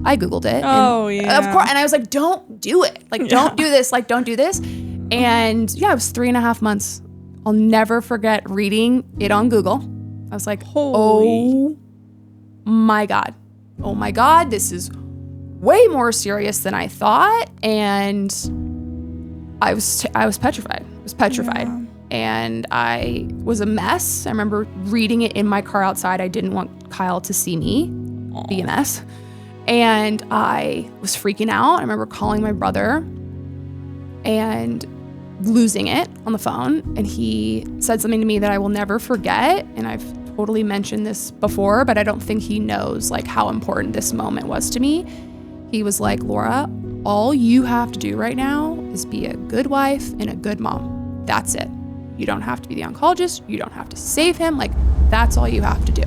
I Googled it. Oh, and, yeah. Of course. And I was like, don't do it. Like, don't do this. Like, don't do this. And yeah, it was 3.5 months. I'll never forget reading it on Google. I was like, oh my God. Oh my God. This is way more serious than I thought. And I was petrified. I was petrified. Yeah. And I was a mess. I remember reading it in my car outside. I didn't want Kyle to see me be a mess. And I was freaking out. I remember calling my brother and losing it on the phone. And he said something to me that I will never forget. And I've totally mentioned this before, but I don't think he knows like how important this moment was to me. He was like, Laura, all you have to do right now is be a good wife and a good mom. That's it. You don't have to be the oncologist. You don't have to save him. Like, that's all you have to do.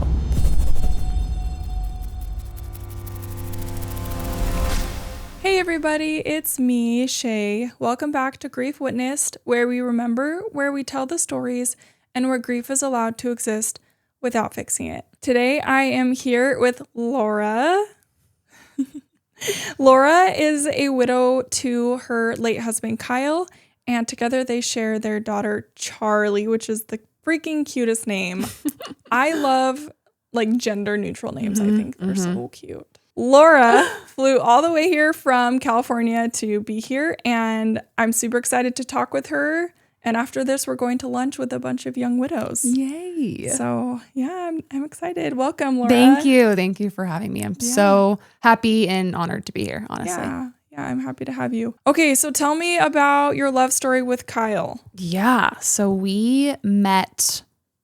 Hey everybody, it's me, Shay. Welcome back to Grief Witnessed, where we remember, where we tell the stories, and where grief is allowed to exist without fixing it. Today I am here with Laura. Laura is a widow to her late husband, Kyle, and together they share their daughter, Charlie, which is the freaking cutest name. I love like gender neutral names. I think they're so cute. Laura flew all the way here from California to be here, and I'm super excited to talk with her. And after this, we're going to lunch with a bunch of young widows. Yay. So yeah, I'm excited. Welcome, Laura. Thank you. Thank you for having me. I'm so happy and honored to be here, honestly. Yeah, I'm happy to have you. Okay, so tell me about your love story with Kyle. Yeah. So we met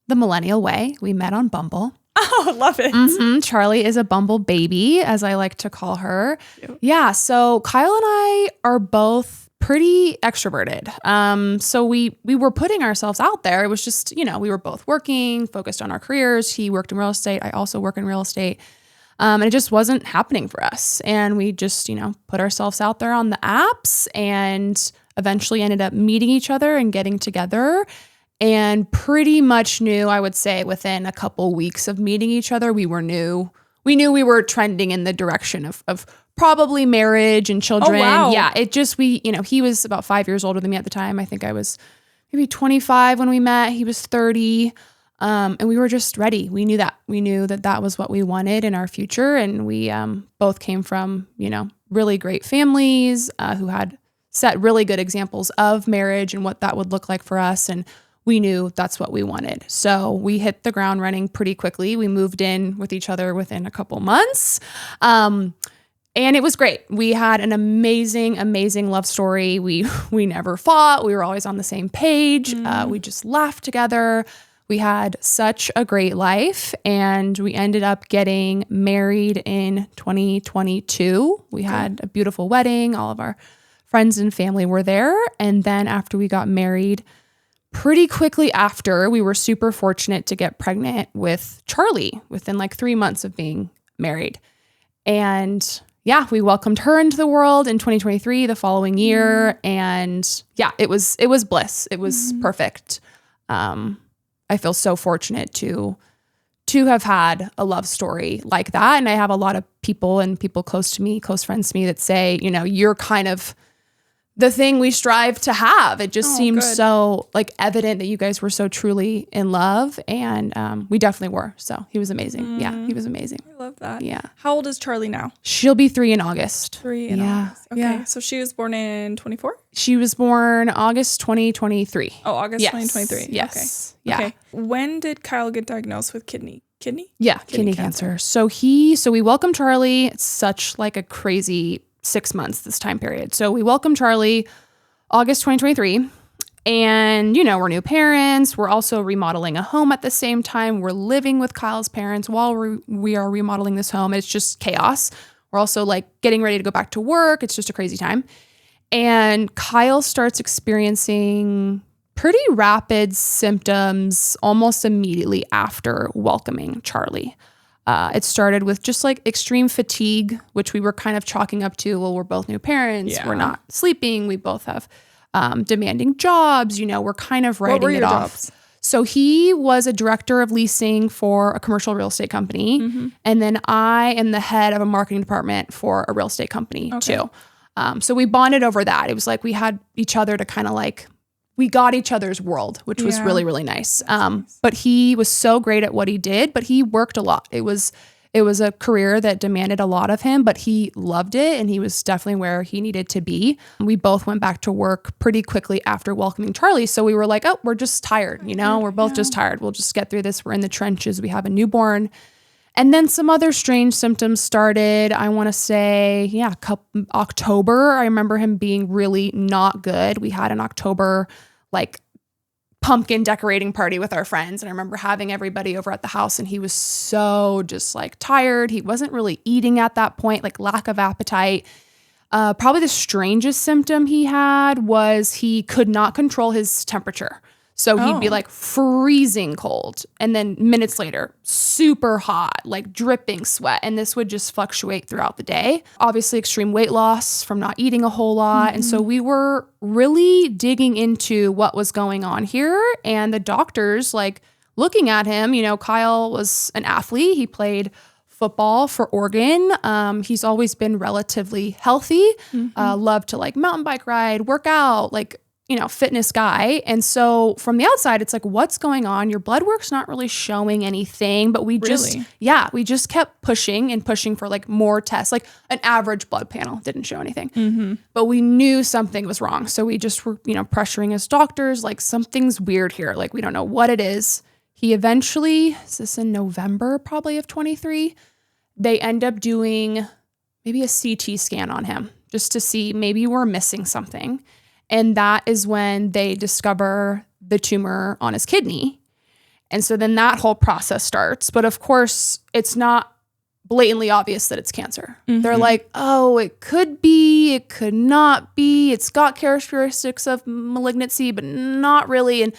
the millennial way. We met on Bumble. Oh, love it. Charlie is a Bumble baby, as I like to call her. Cute. Yeah. So Kyle and I are both pretty extroverted. So we were putting ourselves out there. It was just, we were both working, focused on our careers. He worked in real estate. I also work in real estate. And it just wasn't happening for us. And we just, put ourselves out there on the apps and eventually ended up meeting each other and getting together. And pretty much knew, I would say, within a couple weeks of meeting each other, we knew we were trending in the direction of probably marriage and children. Oh, wow. Yeah, it just, he was about 5 years older than me at the time. I think I was maybe 25 when we met. He was 30. And we were just ready. We knew that was what we wanted in our future. And we both came from, really great families who had set really good examples of marriage and what that would look like for us. And we knew that's what we wanted. So we hit the ground running pretty quickly. We moved in with each other within a couple months. And it was great. We had an amazing, amazing love story. We never fought. We were always on the same page. We just laughed together. We had such a great life, and we ended up getting married in 2022. We had a beautiful wedding. All of our friends and family were there. And then after we got married, pretty quickly after, we were super fortunate to get pregnant with Charlie within like 3 months of being married. And yeah, we welcomed her into the world in 2023, the following year. And yeah, it was bliss. It was perfect. I feel so fortunate to have had a love story like that. And I have a lot of people close to me, close friends to me that say, you're kind of the thing we strive to have. It just seemed so like evident that you guys were so truly in love. And we definitely were. So he was amazing. Yeah, he was amazing. I love that. Yeah. How old is Charlie now? She'll be 3 in August. 3 in August. Okay. Yeah. So she was born in 24? She was born August 2023. Oh, August Yes. 2023. Yes. Okay. Yeah. Okay. When did Kyle get diagnosed with kidney? Yeah, kidney cancer. So we welcomed Charlie. It's such like a crazy 6 months, this time period. So we welcomed Charlie August 2023. And, we're new parents. We're also remodeling a home at the same time. We're living with Kyle's parents while we are remodeling this home. It's just chaos. We're also like getting ready to go back to work. It's just a crazy time. And Kyle starts experiencing pretty rapid symptoms almost immediately after welcoming Charlie. It started with just like extreme fatigue, which we were kind of chalking up to, well, we're both new parents. Yeah. We're not sleeping. We both have demanding jobs. We're kind of writing it off. Jobs? So he was a director of leasing for a commercial real estate company. And then I am the head of a marketing department for a real estate company too. So we bonded over that. It was like we had each other to kind of like, we got each other's world, which was really, really nice. But he was so great at what he did, but he worked a lot. It was a career that demanded a lot of him, but he loved it and he was definitely where he needed to be. We both went back to work pretty quickly after welcoming Charlie. So we were like, oh, we're just tired, we're both just tired. We'll just get through this. We're in the trenches. We have a newborn. And then some other strange symptoms started. I want to say, October. I remember him being really not good. We had an October like pumpkin decorating party with our friends. And I remember having everybody over at the house and he was so just like tired. He wasn't really eating at that point, like lack of appetite. Probably the strangest symptom he had was he could not control his temperature. So he'd be like freezing cold and then minutes later, super hot, like dripping sweat. And this would just fluctuate throughout the day. Obviously extreme weight loss from not eating a whole lot. And so we were really digging into what was going on here. And the doctors like looking at him, Kyle was an athlete. He played football for Oregon. He's always been relatively healthy, loved to like mountain bike ride, work out, like, fitness guy. And so from the outside, it's like, what's going on? Your blood work's not really showing anything, but we just kept pushing for like more tests. Like an average blood panel didn't show anything, but we knew something was wrong. So we just were, pressuring his doctors, like something's weird here. Like we don't know what it is. He eventually, is this in November probably of 23? They end up doing maybe a CT scan on him just to see maybe we're missing something. And that is when they discover the tumor on his kidney. And so then that whole process starts. But of course, it's not blatantly obvious that it's cancer. They're like, oh, it could be, it could not be. It's got characteristics of malignancy, but not really. And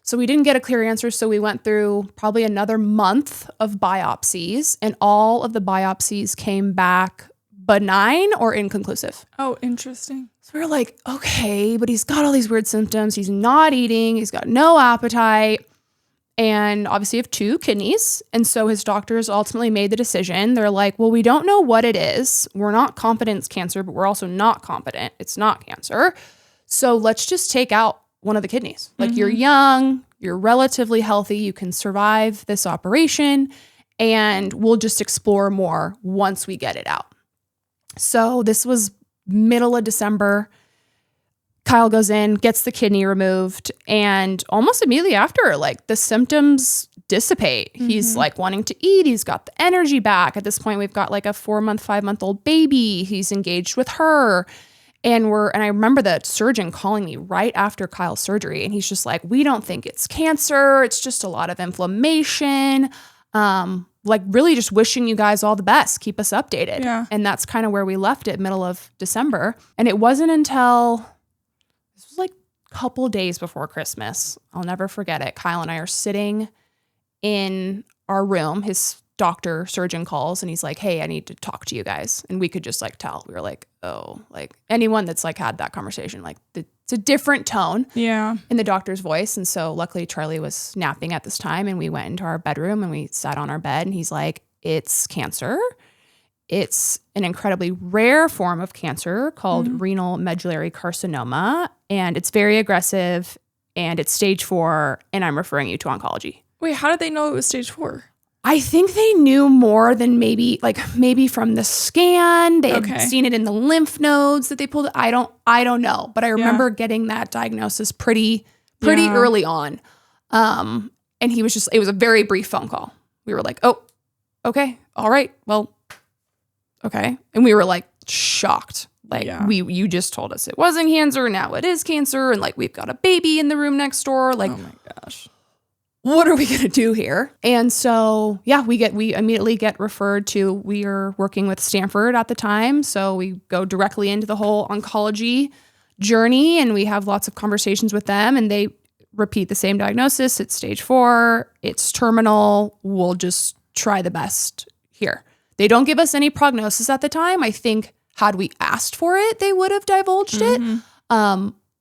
so we didn't get a clear answer. So we went through probably another month of biopsies. And all of the biopsies came back benign or inconclusive. Oh, interesting. So we were like, okay, but he's got all these weird symptoms. He's not eating. He's got no appetite. And obviously have 2 kidneys. And so his doctors ultimately made the decision. They're like, well, we don't know what it is. We're not confident it's cancer, but we're also not confident it's not cancer. So let's just take out one of the kidneys. Like you're young, you're relatively healthy. You can survive this operation and we'll just explore more once we get it out. So this was middle of December. Kyle goes in, gets the kidney removed, and almost immediately after, like the symptoms dissipate. He's like wanting to eat. He's got the energy back. At this point, we've got like a 4-month, 5-month-old baby. He's engaged with her. And I remember the surgeon calling me right after Kyle's surgery. And he's just like, we don't think it's cancer. It's just a lot of inflammation. Like really just wishing you guys all the best. Keep us updated. Yeah. And that's kind of where we left it, middle of December. And it wasn't until, this was like a couple days before Christmas, I'll never forget it. Kyle and I are sitting in our room. His surgeon calls and he's like, hey, I need to talk to you guys. And we could just like tell. We were like, oh, like anyone that's like had that conversation, like it's a different tone in the doctor's voice. And so luckily Charlie was napping at this time and we went into our bedroom and we sat on our bed and he's like, it's cancer. It's an incredibly rare form of cancer called renal medullary carcinoma. And it's very aggressive and it's stage 4 and I'm referring you to oncology. Wait, how did they know it was stage 4? I think they knew more than maybe from the scan. They had seen it in the lymph nodes that they pulled. I don't know. But I remember getting that diagnosis pretty early on. And it was a very brief phone call. We were like, oh, okay. All right. Well, okay. And we were like shocked. Like you just told us it wasn't cancer. Now it is cancer. And like, we've got a baby in the room next door. Like, oh my gosh. What are we going to do here? And so, we immediately get referred to, we are working with Stanford at the time. So we go directly into the whole oncology journey and we have lots of conversations with them and they repeat the same diagnosis. It's stage 4, it's terminal. We'll just try the best here. They don't give us any prognosis at the time. I think had we asked for it, they would have divulged it.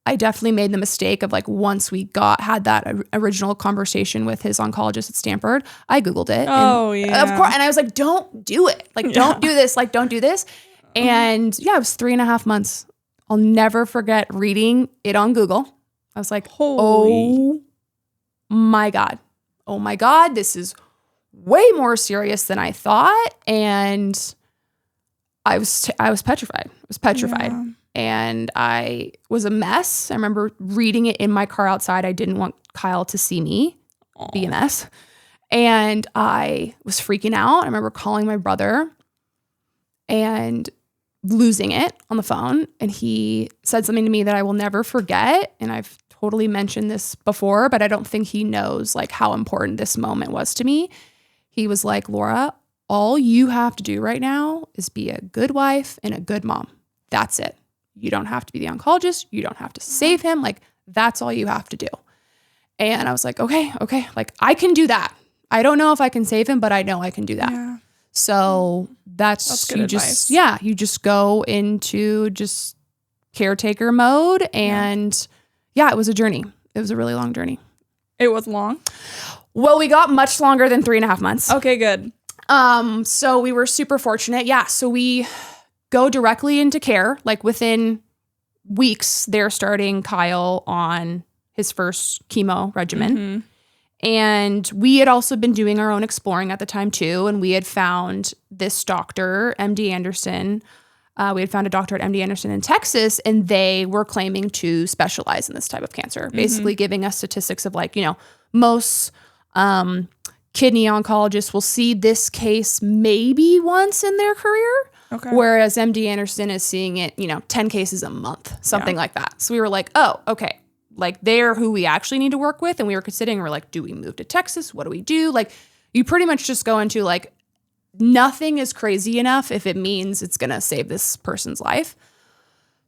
I definitely made the mistake of like, once we had that original conversation with his oncologist at Stanford, I Googled it. Yeah. Of course. And I was like, don't do it. Like, don't do this. Like, don't do this. And yeah, it was 3.5 months. I'll never forget reading it on Google. I was like, oh my God. Oh my God. This is way more serious than I thought. And I was petrified. I was petrified. Yeah. And I was a mess. I remember reading it in my car outside. I didn't want Kyle to see me be a mess. And I was freaking out. I remember calling my brother and losing it on the phone. And he said something to me that I will never forget. And I've totally mentioned this before, but I don't think he knows like how important this moment was to me. He was like, Laura, all you have to do right now is be a good wife and a good mom. That's it. You don't have to be the oncologist. You don't have to save him. Like, that's all you have to do. And I was like, okay. Like, I can do that. I don't know if I can save him, but I know I can do that. Yeah. So that's good advice. You just go into just caretaker mode. And yeah, it was a journey. It was a really long journey. It was long? Well, we got much longer than 3.5 months. Okay, good. So we were super fortunate. Yeah. So we go directly into care. Like within weeks, they're starting Kyle on his first chemo regimen. Mm-hmm. And we had also been doing our own exploring at the time too. And we had found this doctor, MD Anderson. We had found a doctor at MD Anderson in Texas, and they were claiming to specialize in this type of cancer, basically giving us statistics of like, most kidney oncologists will see this case maybe once in their career. Okay. Whereas MD Anderson is seeing it, 10 cases a month, something like that. So we were like, oh, okay. Like they're who we actually need to work with. And we were considering, we're like, do we move to Texas? What do we do? Like you pretty much just go into like, nothing is crazy enough if it means it's going to save this person's life.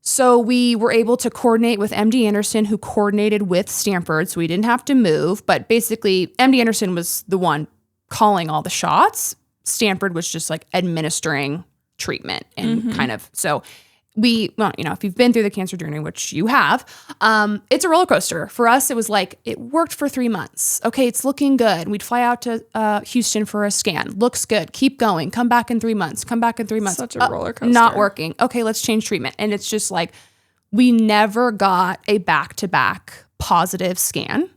So we were able to coordinate with MD Anderson, who coordinated with Stanford. So we didn't have to move. But basically, MD Anderson was the one calling all the shots. Stanford was just like administering treatment and kind of, so if you've been through the cancer journey, which you have, it's a roller coaster. For us, it was like, it worked for 3 months. Okay, it's looking good. We'd fly out to Houston for a scan. Looks good. Keep going. Come back in 3 months. Come back in 3 months. Such a roller coaster. Not working. Okay, let's change treatment. And it's just like, we never got a back-to-back positive scan.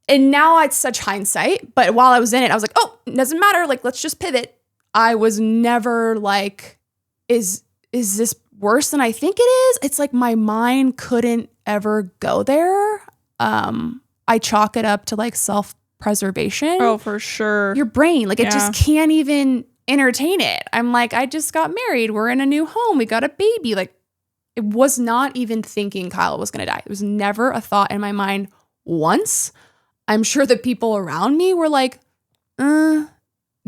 And now it's such hindsight. But while I was in it, I was like, oh, it doesn't matter. Like, let's just pivot. I was never like, is this worse than I think it is? It's like my mind couldn't ever go there. I chalk it up to like self-preservation. Oh, for sure. Your brain, like it just can't even entertain it. I'm like, I just got married. We're in a new home. We got a baby. Like it was not even thinking Kyle was going to die. It was never a thought in my mind once. I'm sure the people around me were like,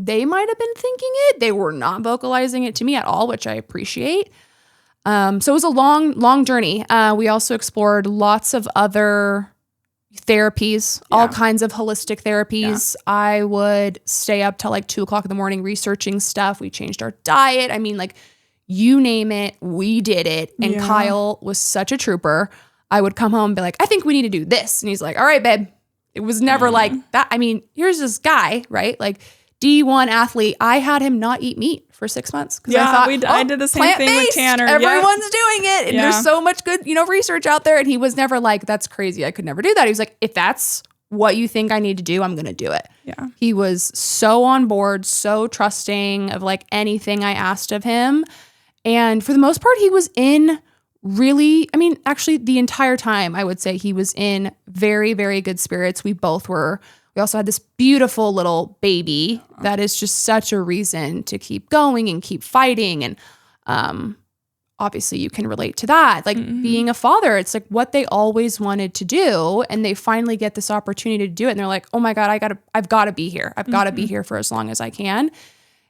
they might have been thinking it. They were not vocalizing it to me at all, which I appreciate. So it was a long, long journey. We also explored lots of other therapies, all kinds of holistic therapies. Yeah. I would stay up till like 2:00 in the morning researching stuff. We changed our diet. I mean, like you name it, we did it. And Kyle was such a trooper. I would come home and be like, I think we need to do this. And he's like, all right, babe. It was never like that. I mean, here's this guy, right? Like D1 athlete. I had him not eat meat for 6 months. I thought, I did the same thing with Tanner. Everyone's doing it. And there's so much good, research out there. And he was never like, that's crazy. I could never do that. He was like, if that's what you think I need to do, I'm going to do it. Yeah. He was so on board, so trusting of like anything I asked of him. And for the most part, he was actually the entire time, I would say he was in very, very good spirits. We both were. We also had this beautiful little baby that is just such a reason to keep going and keep fighting. And obviously you can relate to that. Like being a father, it's like what they always wanted to do. And they finally get this opportunity to do it. And they're like, oh my God, I've got to be here. I've got to be here for as long as I can.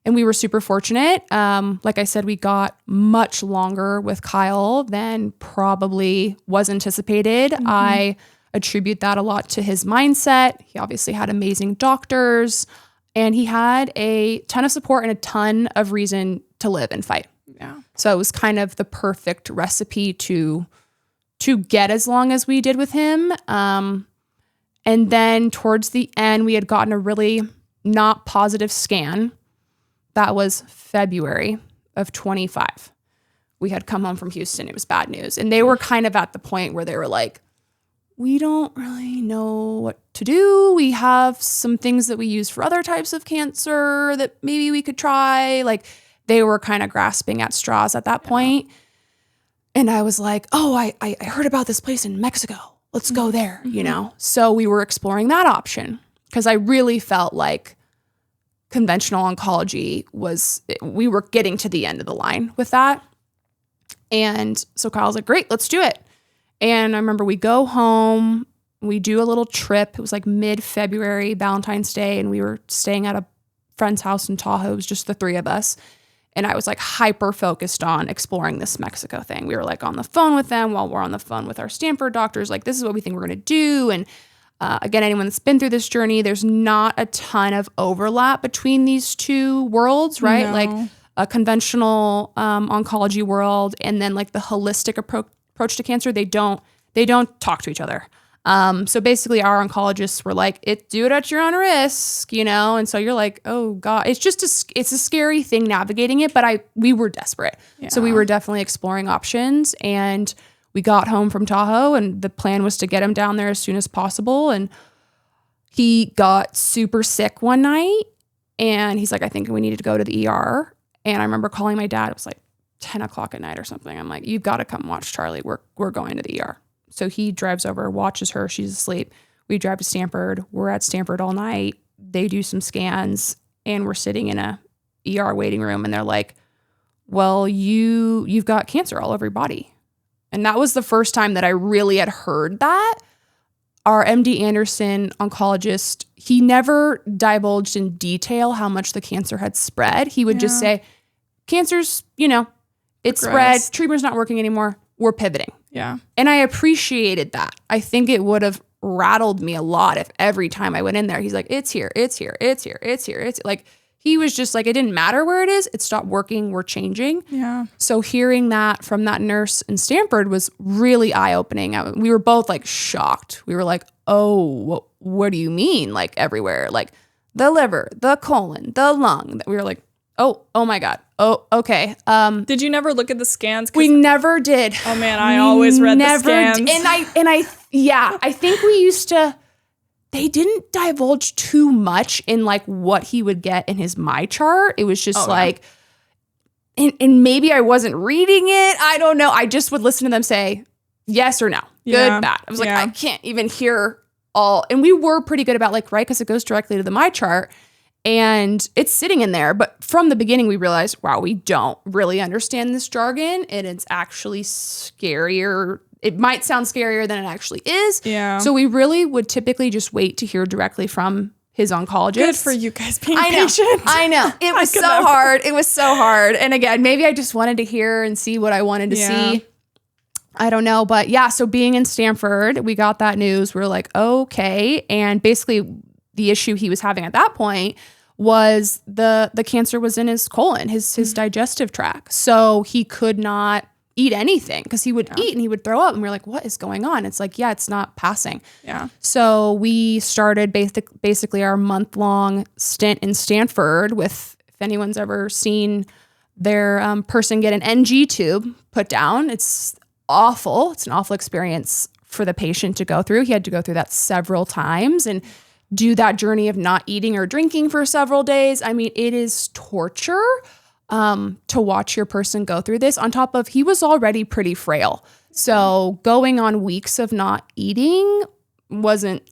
And we were super fortunate. Like I said, we got much longer with Kyle than probably was anticipated. I attribute that a lot to his mindset. He obviously had amazing doctors and he had a ton of support and a ton of reason to live and fight. Yeah. So it was kind of the perfect recipe to to get as long as we did with him. And then towards the end, we had gotten a really not positive scan. That was February of 25. We had come home from Houston. It was bad news. And they were kind of at the point where they were like, we don't really know what to do. We have some things that we use for other types of cancer that maybe we could try. Like they were kind of grasping at straws at that point. And I was like, oh, I heard about this place in Mexico. Let's go there, you know? So we were exploring that option because I really felt like conventional oncology we were getting to the end of the line with that. And so Kyle's like, great, let's do it. And I remember we go home, we do a little trip. It was like mid-February, Valentine's Day, and we were staying at a friend's house in Tahoe. It was just the three of us. And I was like hyper focused on exploring this Mexico thing. We were like on the phone with them while we're on the phone with our Stanford doctors. Like, this is what we think we're going to do. And again, anyone that's been through this journey, there's not a ton of overlap between these two worlds, right? No. Like a conventional oncology world and then like the holistic approach to cancer. They don't talk to each other. So basically our oncologists were like, do it at your own risk, you know? And so you're like, oh God, it's a scary thing navigating it, but we were desperate. Yeah. So we were definitely exploring options, and we got home from Tahoe and the plan was to get him down there as soon as possible. And he got super sick one night and he's like, I think we needed to go to the ER. And I remember calling my dad. It was like 10 o'clock at night or something. I'm like, you've got to come watch Charlie. We're going to the ER. So he drives over, watches her. She's asleep. We drive to Stanford. We're at Stanford all night. They do some scans and we're sitting in a ER waiting room. And they're like, well, you've got cancer all over your body. And that was the first time that I really had heard that. Our MD Anderson oncologist, he never divulged in detail how much the cancer had spread. He would just say, cancer's, it's spread, treatment's not working anymore, we're pivoting. Yeah. And I appreciated that. I think it would have rattled me a lot if every time I went in there, he's like, it's here, it's here, it's here, it's here, it's like, he was just like, it didn't matter where it is, it stopped working, we're changing. Yeah. So hearing that from that nurse in Stanford was really eye-opening. We were both like shocked. We were like, oh, what do you mean? Like everywhere, like the liver, the colon, the lung. We were like, oh my God. Oh, okay. Did you never look at the scans? We never did. Oh man, I always read the scans. I think we used to, they didn't divulge too much in like what he would get in his my chart. It was just and maybe I wasn't reading it. I don't know. I just would listen to them say yes or no, good, bad. I was like, I can't even hear all. And we were pretty good about like, right, because it goes directly to the my chart. And it's sitting in there. But from the beginning, we realized, wow, we don't really understand this jargon. And it's actually scarier. It might sound scarier than it actually is. Yeah. So we really would typically just wait to hear directly from his oncologist. Good for you guys being patient. I know. It was so hard. It was so hard. And again, maybe I just wanted to hear and see what I wanted to see. I don't know. But yeah, so being in Stanford, we got that news. We were like, okay. And basically the issue he was having at that point was the cancer was in his colon, his digestive tract. So he could not eat anything because he would eat and he would throw up. And we're like, what is going on? It's like, it's not passing. Yeah. So we started basically our month-long stint in Stanford with, if anyone's ever seen their person get an NG tube put down, it's awful. It's an awful experience for the patient to go through. He had to go through that several times and do that journey of not eating or drinking for several days. I mean, it is torture to watch your person go through this. On top of, he was already pretty frail. So going on weeks of not eating wasn't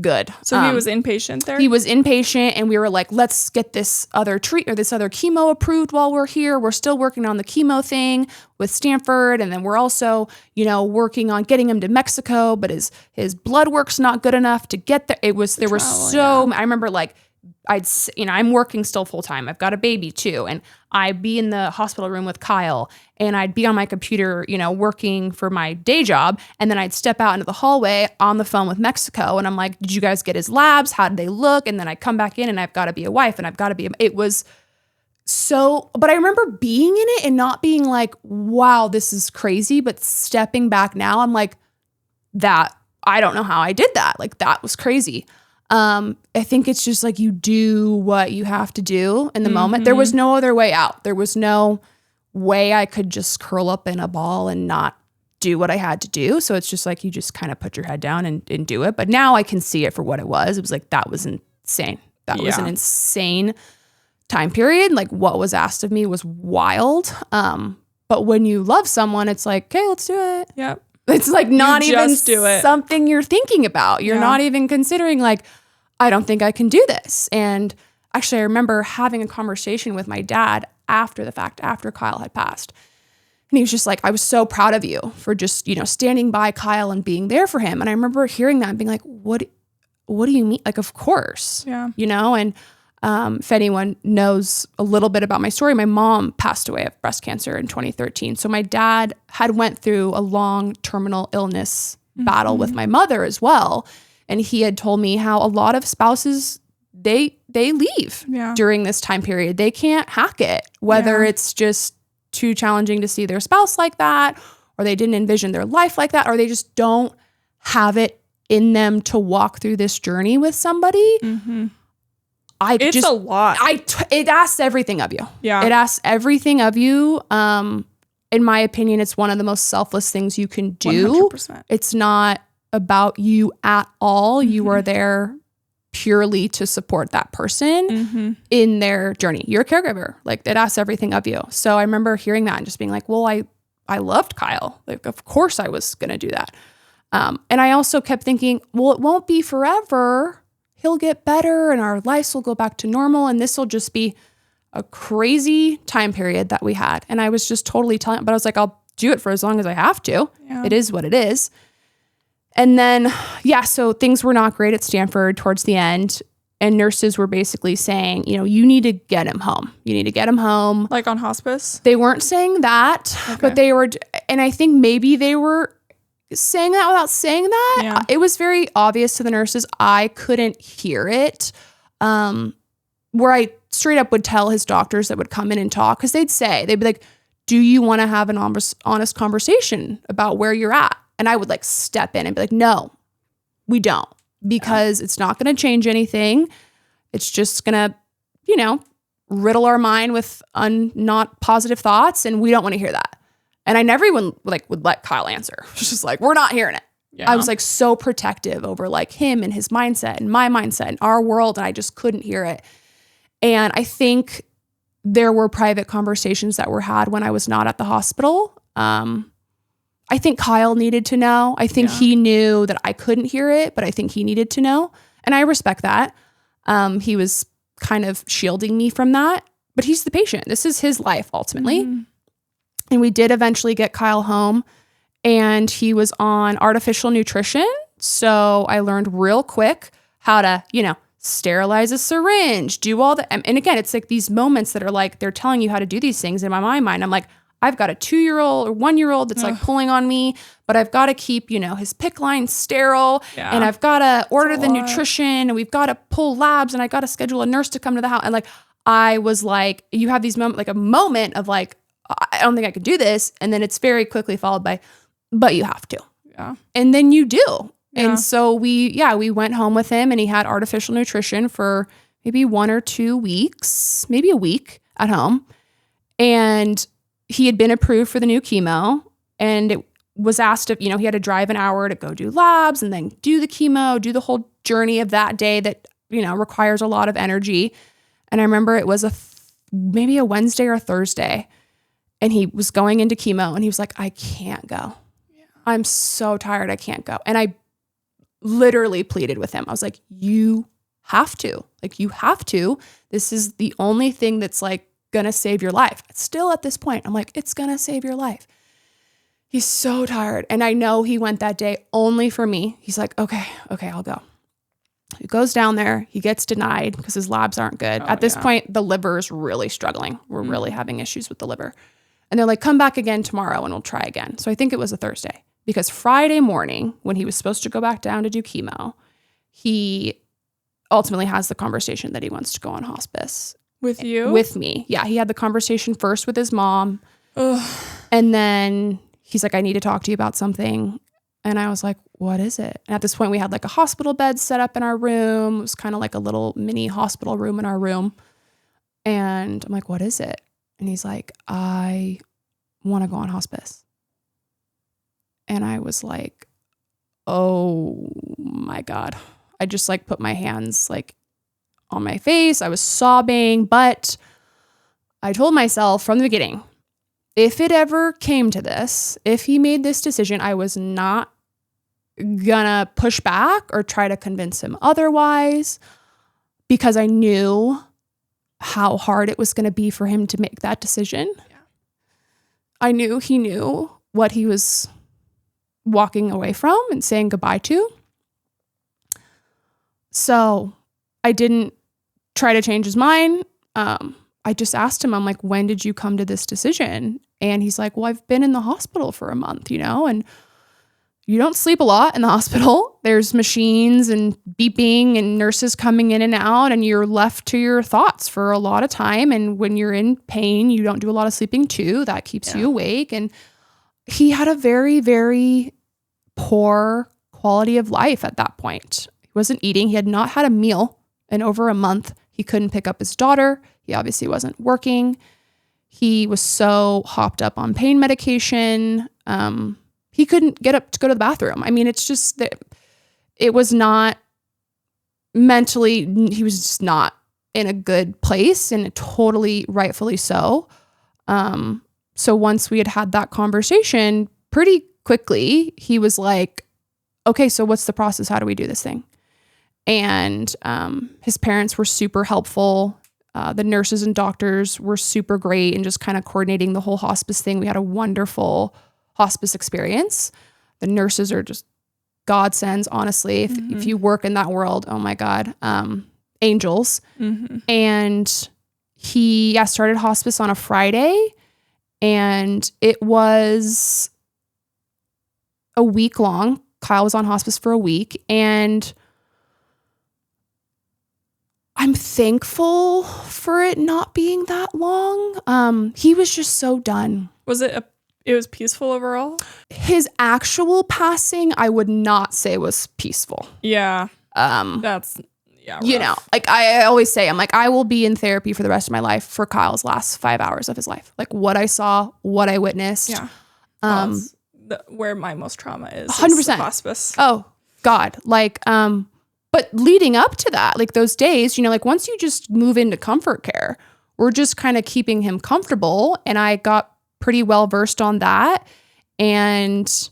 good. So he was inpatient there? He was inpatient, and we were like, let's get this other this other chemo approved while we're here. We're still working on the chemo thing with Stanford. And then we're also, working on getting him to Mexico, but his blood work's not good enough to get there. I remember like, I'm working still full time. I've got a baby too. And I'd be in the hospital room with Kyle and I'd be on my computer, working for my day job. And then I'd step out into the hallway on the phone with Mexico. And I'm like, did you guys get his labs? How did they look? And then I come back in and I've got to be a wife and I've got to be, it was but I remember being in it and not being like, wow, this is crazy. But stepping back now, I'm like, I don't know how I did that. Like, that was crazy. I think it's just like you do what you have to do in the moment. There was no other way out. There was no way I could just curl up in a ball and not do what I had to do. So it's just like you just kind of put your head down and do it. But now I can see it for what it was. It was like, that was insane. That was an insane time period. Like, what was asked of me was wild. But when you love someone, it's like, okay, let's do it. Yep. It's like not even do it. something you're thinking about. You're not even considering like, I don't think I can do this. And actually, I remember having a conversation with my dad after the fact, after Kyle had passed. And he was just like, I was so proud of you for just, standing by Kyle and being there for him. And I remember hearing that and being like, what do you mean? Like, of course, and if anyone knows a little bit about my story, my mom passed away of breast cancer in 2013. So my dad had went through a long terminal illness battle with my mother as well. And he had told me how a lot of spouses, they leave during this time period. They can't hack it, whether it's just too challenging to see their spouse like that, or they didn't envision their life like that, or they just don't have it in them to walk through this journey with somebody. It's a lot. It asks everything of you. Yeah. It asks everything of you. In my opinion, it's one of the most selfless things you can do. 100%. It's not about you at all. You are there purely to support that person in their journey. You're a caregiver. Like, it asks everything of you. So I remember hearing that and just being like, well, I loved Kyle. Like, of course I was going to do that. And I also kept thinking, well, it won't be forever. He'll get better and our lives will go back to normal. And this will just be a crazy time period that we had. And I was just totally telling, but I was like, I'll do it for as long as I have to. Yeah. It is what it is. And then, so things were not great at Stanford towards the end. And nurses were basically saying, you need to get him home. You need to get him home. Like on hospice? They weren't saying that, but they were, and I think maybe they were saying that without saying that. Yeah. It was very obvious to the nurses. I couldn't hear it. Where I straight up would tell his doctors that would come in and talk, because they'd be like, do you want to have an honest conversation about where you're at? And I would like step in and be like, no, we don't, because it's not going to change anything. It's just going to, riddle our mind with not positive thoughts. And we don't want to hear that. And I never even would let Kyle answer. It's just like, we're not hearing it. Yeah. I was like so protective over like him and his mindset and my mindset and our world. And I just couldn't hear it. And I think there were private conversations that were had when I was not at the hospital. I think Kyle needed to know. I think he knew that I couldn't hear it, but I think he needed to know. And I respect that. He was kind of shielding me from that, but he's the patient. This is his life ultimately. And we did eventually get Kyle home, and he was on artificial nutrition. So I learned real quick how to, sterilize a syringe, do all the, and again, it's like these moments that are like, they're telling you how to do these things. In my mind, I'm like, I've got a 2-year-old or 1-year-old that's like pulling on me, but I've got to keep, his PICC line sterile, and I've got to order the nutrition, and we've got to pull labs, and I got to schedule a nurse to come to the house. And like, I was like, you have these moments, like a moment of like, I don't think I could do this. And then it's very quickly followed by, but you have to. Yeah. And then you do. Yeah. And so we went home with him, and he had artificial nutrition for maybe 1 or 2 weeks, maybe a week at home. And he had been approved for the new chemo, and it was asked if, he had to drive an hour to go do labs and then do the chemo, do the whole journey of that day that, requires a lot of energy. And I remember it was maybe a Wednesday or Thursday, and he was going into chemo, and he was like, I can't go. Yeah. I'm so tired. I can't go. And I literally pleaded with him. I was like, you have to. Like, you have to. This is the only thing that's like going to save your life. Still at this point, I'm like, it's going to save your life. He's so tired. And I know he went that day only for me. He's like, okay, I'll go. He goes down there. He gets denied because his labs aren't good. At this point, the liver is really struggling. We're really having issues with the liver. And they're like, come back again tomorrow and we'll try again. So I think it was a Thursday, because Friday morning, when he was supposed to go back down to do chemo, he ultimately has the conversation that he wants to go on hospice. With you? With me. Yeah, he had the conversation first with his mom. Ugh. And then he's like, I need to talk to you about something. And I was like, what is it? And at this point, we had like a hospital bed set up in our room. It was kind of like a little mini hospital room in our room. And I'm like, what is it? And he's like, I want to go on hospice. And I was like, oh my God. I just like put my hands like on my face. I was sobbing, but I told myself from the beginning, if it ever came to this, if he made this decision, I was not gonna push back or try to convince him otherwise, because I knew how hard it was gonna be for him to make that decision. Yeah. I knew he knew what he was walking away from and saying goodbye to. So I didn't try to change his mind. I just asked him, I'm like, when did you come to this decision? And he's like, well, I've been in the hospital for a month, and you don't sleep a lot in the hospital. There's machines and beeping and nurses coming in and out, and you're left to your thoughts for a lot of time. And when you're in pain, you don't do a lot of sleeping too. That keeps you awake. And he had a very, very poor quality of life at that point. He wasn't eating. He had not had a meal in over a month. He couldn't pick up his daughter. He obviously wasn't working. He was so hopped up on pain medication. He couldn't get up to go to the bathroom. I mean, it's just that it was not mentally, he was just not in a good place, and totally rightfully so. So once we had that conversation, pretty quickly, he was like, okay, so what's the process? How do we do this thing? And his parents were super helpful. The nurses and doctors were super great and just kind of coordinating the whole hospice thing. We had a wonderful hospice experience. The nurses are just godsends, honestly. If you work in that world, oh my God, angels. Mm-hmm. And he started hospice on a Friday, and it was a week long. Kyle was on hospice for a week, and I'm thankful for it not being that long. He was just so done. It was peaceful overall? His actual passing, I would not say was peaceful. Yeah. Rough. Like I always say, I'm like, I will be in therapy for the rest of my life for Kyle's last 5 hours of his life. Like what I saw, what I witnessed. Yeah. Where my most trauma is 100%. Hospice. Oh God. Like, but leading up to that, like those days, like once you just move into comfort care, we're just kind of keeping him comfortable. And I got pretty well versed on that. And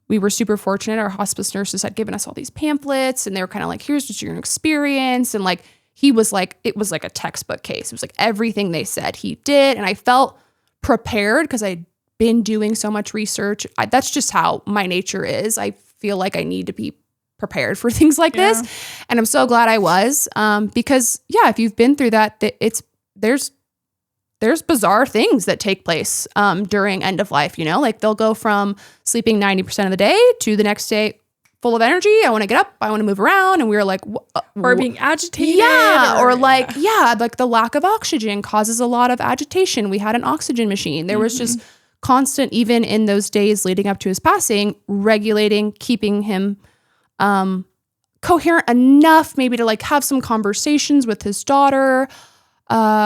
we were super fortunate. Our hospice nurses had given us all these pamphlets, and they were kind of like, here's just your experience. And like, it was like a textbook case. It was like everything they said he did. And I felt prepared because I'd been doing so much research. That's just how my nature is. I feel like I need to be prepared for things like this. And I'm so glad I was, because if you've been through that, there's bizarre things that take place during end of life, like they'll go from sleeping 90% of the day to the next day full of energy. I want to get up. I want to move around. And we were like, or being agitated. Yeah. Or like the lack of oxygen causes a lot of agitation. We had an oxygen machine. There was just constant, even in those days leading up to his passing, regulating, keeping him coherent enough maybe to like have some conversations with his daughter.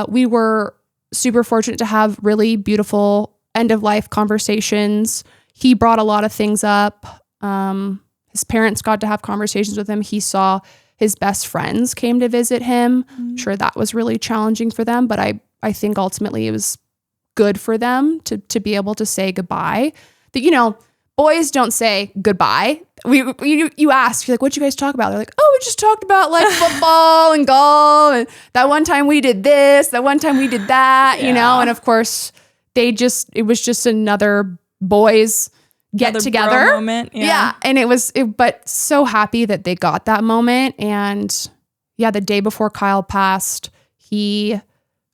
We were super fortunate to have really beautiful end of life conversations. He brought a lot of things up. His parents got to have conversations with him. He saw his best friends came to visit him. I'm sure that was really challenging for them, but I think ultimately it was good for them to be able to say goodbye. That, boys don't say goodbye. You ask, you're like, what'd you guys talk about? They're like, oh, we just talked about like football and golf. And that one time we did this, that one time we did that, and of course it was just another boys get together moment. Yeah. And but so happy that they got that moment. And the day before Kyle passed, he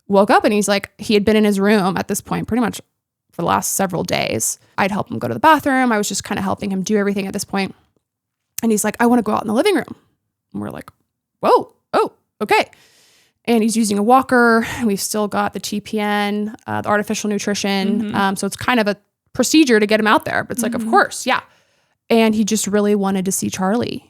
woke up and he's like, he had been in his room at this point pretty much for the last several days. I'd help him go to the bathroom. I was just kind of helping him do everything at this point. And he's like, I want to go out in the living room. And we're like, whoa, oh, okay. and he's using a walker. We've still got the TPN, the artificial nutrition. So it's kind of a procedure to get him out there. But it's like, of course, yeah. And he just really wanted to see Charlie.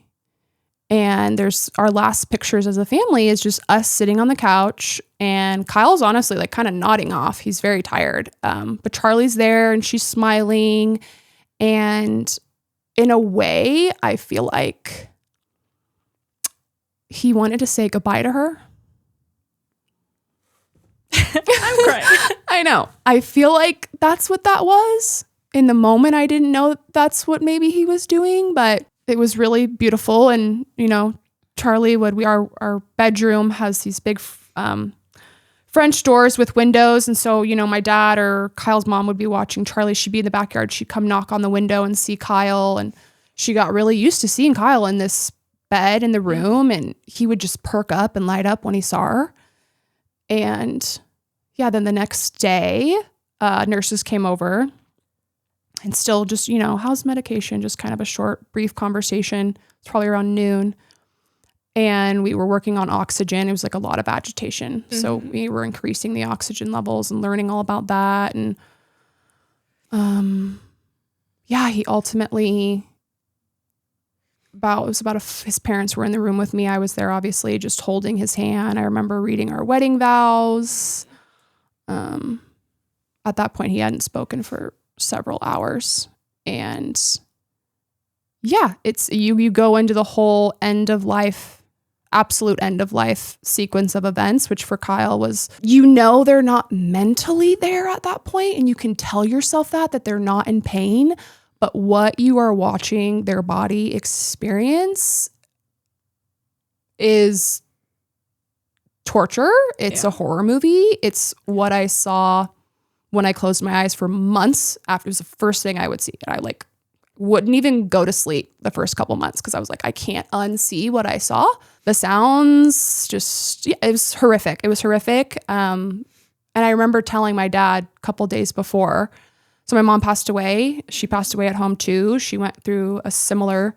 And there's our last pictures as a family is just us sitting on the couch, and Kyle's honestly like kind of nodding off. He's very tired. But Charlie's there and she's smiling. And in a way, I feel like he wanted to say goodbye to her. I'm crying. I know. I feel like that's what that was. In the moment, I didn't know that's what maybe he was doing, but it was really beautiful. And, you know, Charlie our bedroom has these big French doors with windows. And so, you know, my dad or Kyle's mom would be watching Charlie. She'd be in the backyard. She'd come knock on the window and see Kyle. And she got really used to seeing Kyle in this bed in the room. And he would just perk up and light up when he saw her. And yeah, then the next day, nurses came over. And still just, you know, how's medication? Just kind of a short, brief conversation. It's probably around noon. And we were working on oxygen. It was like a lot of agitation. So we were increasing the oxygen levels and learning all about that. And yeah, he ultimately, his parents were in the room with me. I was there, obviously, just holding his hand. I remember reading our wedding vows. At that point, he hadn't spoken for several hours. And yeah, it's you go into the whole absolute end of life sequence of events, which for Kyle was, you know, they're not mentally there at that point, and you can tell yourself that they're not in pain, but what you are watching their body experience is torture. It's a horror movie. It's what I saw when I closed my eyes for months after. It was the first thing I would see. And I like wouldn't even go to sleep the first couple months because I was like, I can't unsee what I saw. The sounds just, it was horrific. It was horrific. And I remember telling my dad a couple days before. So my mom passed away. She passed away at home too. She went through a similar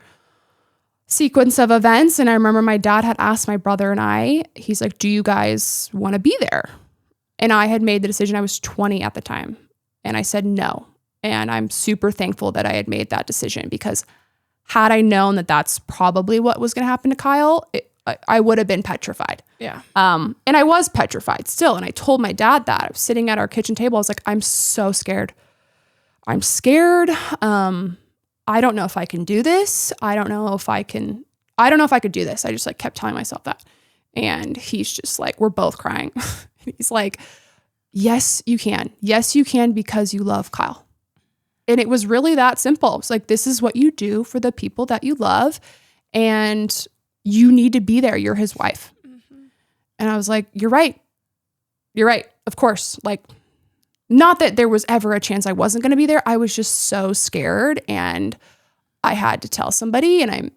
sequence of events. And I remember my dad had asked my brother and I, he's like, do you guys want to be there? And I had made the decision. I was 20 at the time. And I said no. And I'm super thankful that I had made that decision, because had I known that that's probably what was going to happen to Kyle, I would have been petrified. Yeah. And I was petrified still. And I told my dad that. I was sitting at our kitchen table. I was like, I'm so scared. I'm scared. I don't know if I can do this. I don't know if I could do this. I just like kept telling myself that. And he's just like, we're both crying. He's like, yes, you can. Yes, you can, because you love Kyle. And it was really that simple. It's like, this is what you do for the people that you love, and you need to be there. You're his wife. And I was like, you're right. You're right. Of course. Like, not that there was ever a chance I wasn't going to be there. I was just so scared, and I had to tell somebody. And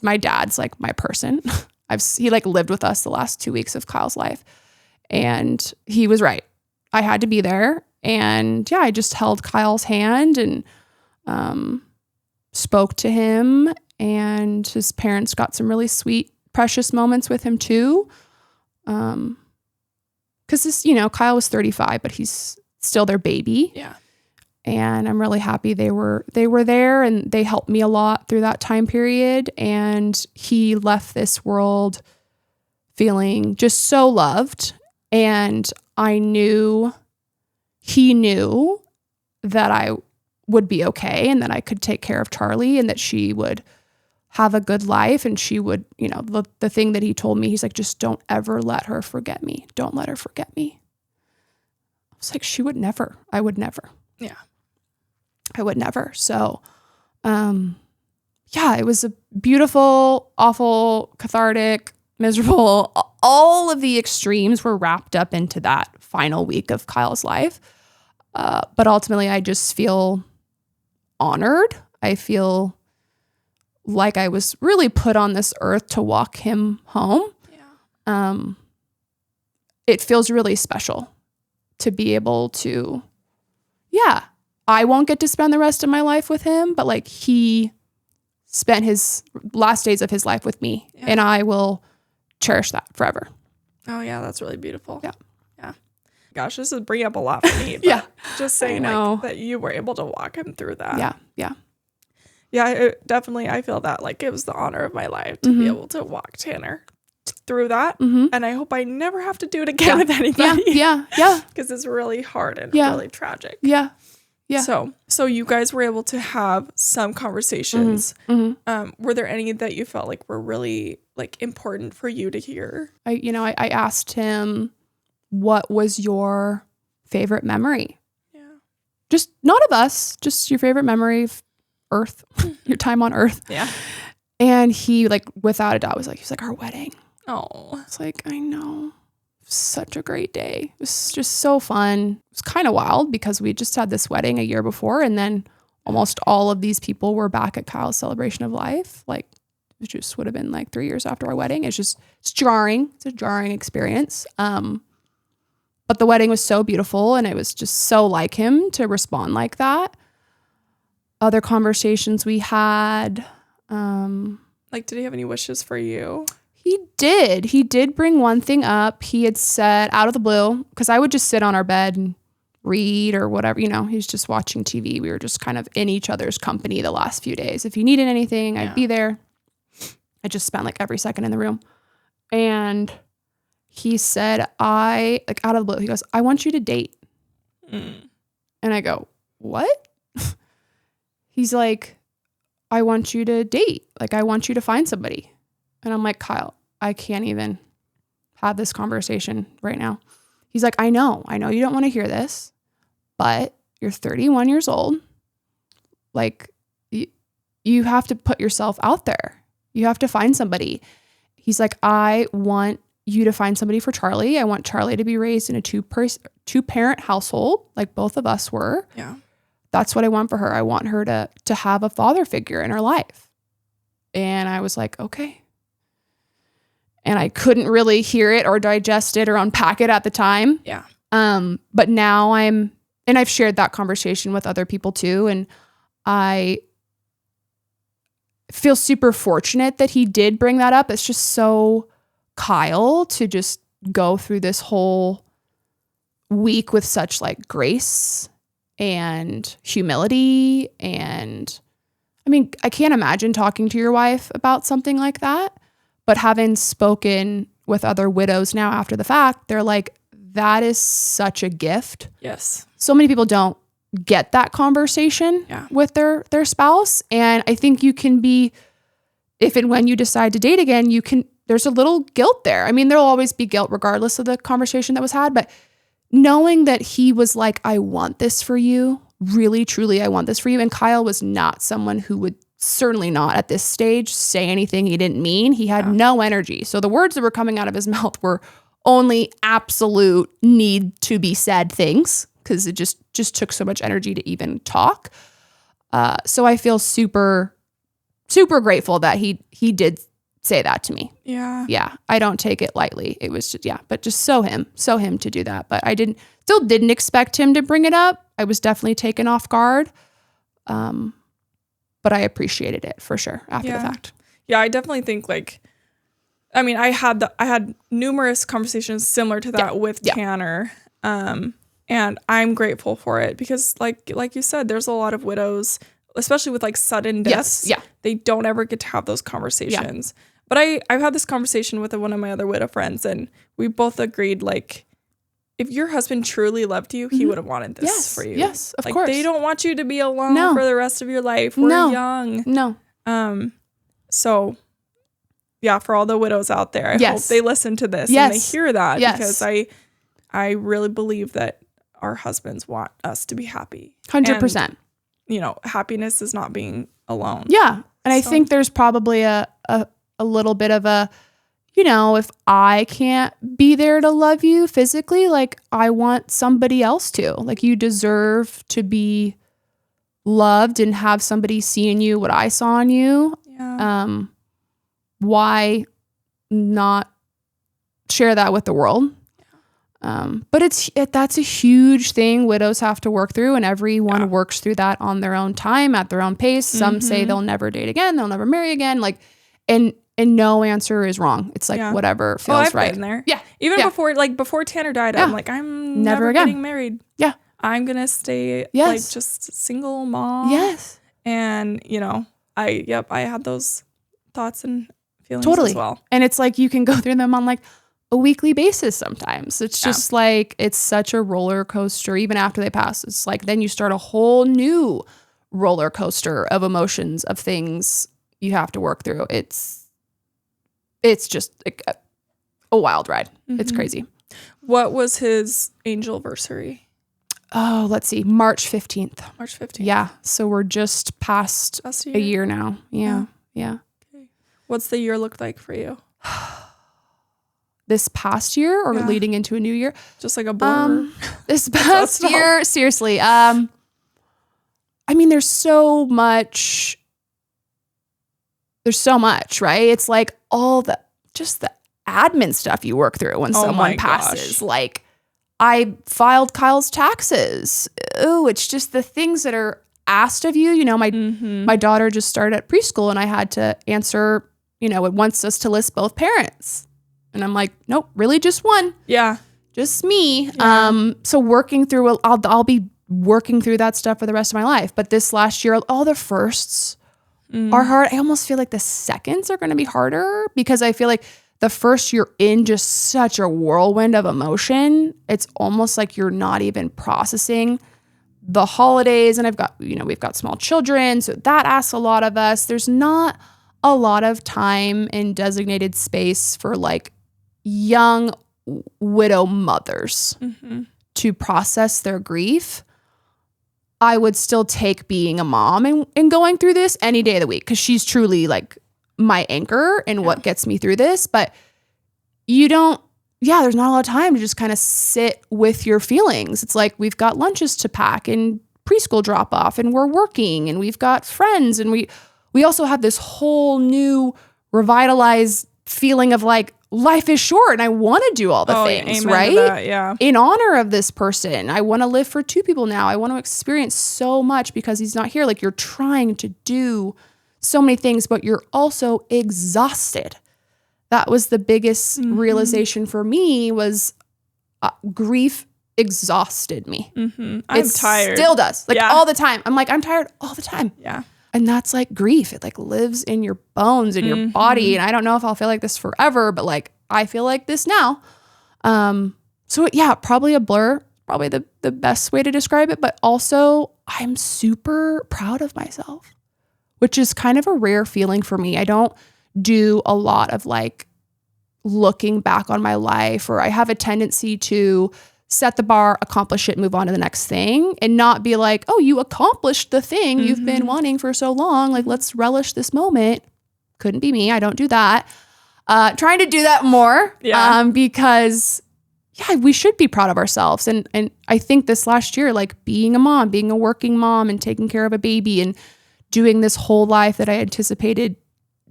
my dad's like my person. He like lived with us the last 2 weeks of Kyle's life. And he was right. I had to be there. And yeah, I just held Kyle's hand and spoke to him. And his parents got some really sweet, precious moments with him too. Because Kyle was 35, but he's still their baby. Yeah. And I'm really happy they were there, and they helped me a lot through that time period. And he left this world feeling just so loved. And he knew that I would be okay, and that I could take care of Charlie, and that she would have a good life. And she would, the thing that he told me, he's like, just don't ever let her forget me. Don't let her forget me. I was like, she would never. I would never. Yeah. I would never. So, yeah, it was a beautiful, awful, cathartic, miserable. All of the extremes were wrapped up into that final week of Kyle's life. But ultimately, I just feel honored. I feel like I was really put on this earth to walk him home. Yeah. It feels really special to be able to, I won't get to spend the rest of my life with him, but like he spent his last days of his life with me, and I will cherish that forever. Oh yeah, that's really beautiful. Yeah. Yeah. Gosh, this is bringing up a lot for me. But Yeah. just saying I know. like that you were able to walk him through that. Yeah. Yeah. Yeah, definitely. I feel that like it was the honor of my life to be able to walk Tanner through that. And I hope I never have to do it again with anybody. Yeah. Yeah. Because it's really hard and really tragic. Yeah. Yeah. So you guys were able to have some conversations. Were there any that you felt like were really like important for you to hear? I asked him, what was your favorite memory? Yeah. Just not of us, just your favorite memory of Earth, your time on Earth. Yeah. And he like, without a doubt, was like, our wedding. Oh. It's like, I know. Such a great day. It was just so fun. It was kind of wild because we just had this wedding a year before, and then almost all of these people were back at Kyle's celebration of life. Like, it just would have been like 3 years after our wedding. It's jarring. It's a jarring experience. But the wedding was so beautiful, and it was just so like him to respond like that. Other conversations we had. Like, did he have any wishes for you? He did. He did bring one thing up. He had said out of the blue, because I would just sit on our bed and read or whatever, he's just watching TV. We were just kind of in each other's company the last few days. If he needed anything, I'd be there. I just spent like every second in the room. And he said, out of the blue, he goes, I want you to date. And I go, what? He's like, I want you to date. Like, I want you to find somebody. And I'm like, Kyle, I can't even have this conversation right now. He's like, I know you don't want to hear this, but you're 31 years old. Like, you have to put yourself out there. You have to find somebody. He's like, I want you to find somebody for Charlie. I want Charlie to be raised in a two-parent household, like both of us were. Yeah. That's what I want for her. I want her to have a father figure in her life. And I was like, okay. And I couldn't really hear it or digest it or unpack it at the time. Yeah. But now and I've shared that conversation with other people too. And I feel super fortunate that he did bring that up. It's just so Kyle to just go through this whole week with such like grace and humility. And I mean, I can't imagine talking to your wife about something like that. But having spoken with other widows now after the fact, they're like, that is such a gift. Yes. So many people don't get that conversation with their spouse. And I think you can be, if and when you decide to date again, there's a little guilt there. I mean, there'll always be guilt regardless of the conversation that was had. But knowing that he was like, I want this for you, really, truly, I want this for you. And Kyle was not someone who would certainly not at this stage say anything he didn't mean. He had no energy. So the words that were coming out of his mouth were only absolute need to be said things, because it just took so much energy to even talk. So I feel super, super grateful that he did say that to me. Yeah. Yeah. I don't take it lightly. It was just, but just so him to do that. But I still didn't expect him to bring it up. I was definitely taken off guard. But I appreciated it for sure after the fact. Yeah, I definitely think I had numerous conversations similar to that with Tanner. And I'm grateful for it because like you said, there's a lot of widows, especially with like sudden deaths. Yes. Yeah. They don't ever get to have those conversations. Yeah. But I've had this conversation with one of my other widow friends, and we both agreed, like, if your husband truly loved you, he would have wanted this for you. Yes, of course. They don't want you to be alone for the rest of your life. We're young. No. So, yeah, for all the widows out there, I hope they listen to this and they hear that because I really believe that our husbands want us to be happy. 100%. And, happiness is not being alone. Yeah. And I think there's probably a little bit of a, if I can't be there to love you physically, like I want somebody else to. Like you deserve to be loved and have somebody see in you what I saw in you. Yeah. Why not share that with the world? But that's a huge thing widows have to work through, and everyone works through that on their own time, at their own pace. Some say they'll never date again, they'll never marry again. And and no answer is wrong. It's like whatever feels I've right. been there. Yeah. Even before Tanner died, I'm like, I'm never getting married. Yeah. I'm going to stay like just single mom. Yes. And, I had those thoughts and feelings as well. And it's like you can go through them on like a weekly basis sometimes. It's just like, it's such a roller coaster. Even after they pass, it's like then you start a whole new roller coaster of emotions, of things you have to work through. It's just like a wild ride. Mm-hmm. It's crazy. What was his angelversary? Oh, let's see. March 15th. March 15th. Yeah. So we're just past a year now. Yeah. Okay. What's the year look like for you? This past year or leading into a new year? Just like a blur. This past year, seriously. I mean, there's so much, right? It's like all the admin stuff you work through when someone passes. Like, I filed Kyle's taxes. Oh, it's just the things that are asked of you. My daughter just started at preschool and I had to answer, it wants us to list both parents. And I'm like, nope, really just one. Yeah. Just me. Yeah. So working through, I'll be working through that stuff for the rest of my life. But this last year, all the firsts are hard. I almost feel like the seconds are going to be harder because I feel like the first you're in just such a whirlwind of emotion. It's almost like you're not even processing the holidays. And we've got small children. So that asks a lot of us. There's not a lot of time and designated space for like young widow mothers to process their grief. I would still take being a mom and going through this any day of the week because she's truly like my anchor and what gets me through this. But there's not a lot of time to just kind of sit with your feelings. It's like we've got lunches to pack and preschool drop off and we're working and we've got friends and we also have this whole new revitalized feeling of like life is short and I want to do all the things, right? That, yeah. In honor of this person. I want to live for two people now. I want to experience so much because he's not here. Like you're trying to do so many things, but you're also exhausted. That was the biggest realization for me was grief exhausted me. I'm tired. Still does. Like all the time. I'm like, I'm tired all the time. Yeah. And that's like grief. It like lives in your bones, in your body. And I don't know if I'll feel like this forever, but like I feel like this now. So yeah, probably a blur, probably the best way to describe it. But also I'm super proud of myself, which is kind of a rare feeling for me. I don't do a lot of like looking back on my life, or I have a tendency to set the bar, accomplish it, move on to the next thing, and not be like, oh, you accomplished the thing you've been wanting for so long. Like, let's relish this moment. Couldn't be me. I don't do that. Trying to do that more because, we should be proud of ourselves. And I think this last year, like being a mom, being a working mom and taking care of a baby and doing this whole life that I anticipated